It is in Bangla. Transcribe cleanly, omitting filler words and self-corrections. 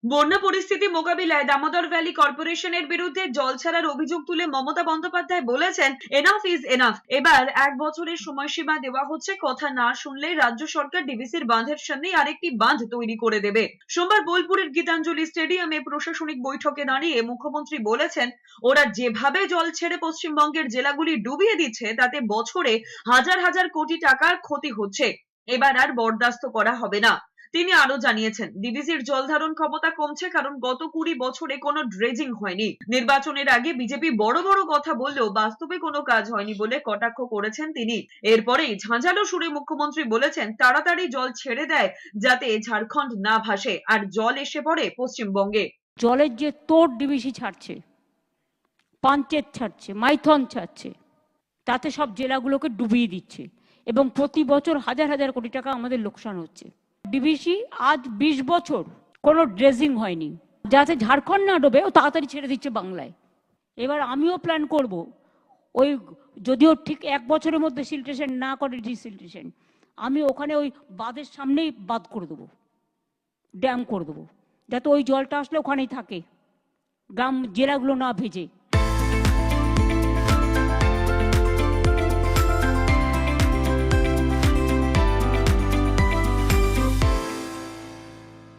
বন্যা পরিস্থিতি মোকাবিলায় দামোদর ভ্যালি কর্পোরেশনের বিরুদ্ধে জল ছাড়ার অভিযোগ তুলে মমতা বন্দ্যোপাধ্যায় বলেছেন, এনাফ ইজ এনাফ। এবার 1 বছরের সময়সীমা দেওয়া হচ্ছে। কথা না শুনলে রাজ্য সরকার ডিভিসির বাঁধের সামনে আরেকটি বাঁধ তৈরি করে দেবে। সোমবার বোলপুরের গীতাঞ্জলি স্টেডিয়ামে প্রশাসনিক বৈঠকে দাঁড়িয়ে মুখ্যমন্ত্রী বলেছেন, ওরা যেভাবে জল ছেড়ে পশ্চিমবঙ্গের জেলাগুলি ডুবিয়ে দিচ্ছে তাতে বছরে হাজার হাজার কোটি টাকার ক্ষতি হচ্ছে। এবার আর বরদাস্ত করা হবে না। তিনি আরো জানিয়েছেন, ডিভিসির জল ধারণ ক্ষমতা কমছে কারণ গত 20 বছরে কোনো ড্রেজিং হয়নি। নির্বাচনের আগে বিজেপি বড় বড় কথা বললেও বাস্তবে কোনো কাজ হয়নি বলে কটাক্ষ করেছেন তিনি। এরপরেই ঝাঁঝালো সুরে মুখ্যমন্ত্রী বলেছেন, তাড়াতাড়ি জল ছেড়ে দেয় যাতে ঝাড়খণ্ড না ভাসে আর জল এসে পড়ে পশ্চিমবঙ্গে। জলের যে তোড় ডিবিসি ছাড়ছে, পাঞ্চেত ছাড়ছে, মাইথন ছাড়ছে, তাতে সব জেলাগুলোকে ডুবিয়ে দিচ্ছে এবং প্রতি বছর হাজার হাজার কোটি টাকা আমাদের লোকসান হচ্ছে। ডিবিসি আজ 20 বছর কোনো ড্রেজিং হয়নি, যাতে ঝাড়খণ্ড না ডোবে ও তাড়াতাড়ি ছেড়ে দিচ্ছে বাংলায়। এবার আমিও প্ল্যান করব, ওই যদিও ঠিক 1 বছরের মধ্যে সিল্টেশন না করে ডিসিল্টেশন, আমি ওখানে ওই বাঁধের সামনেই বাঁধ করে দেবো, ড্যাম করে দেবো, যাতে ওই জলটা আসলে ওখানেই থাকে, গ্রাম জেলাগুলো না ভেজে।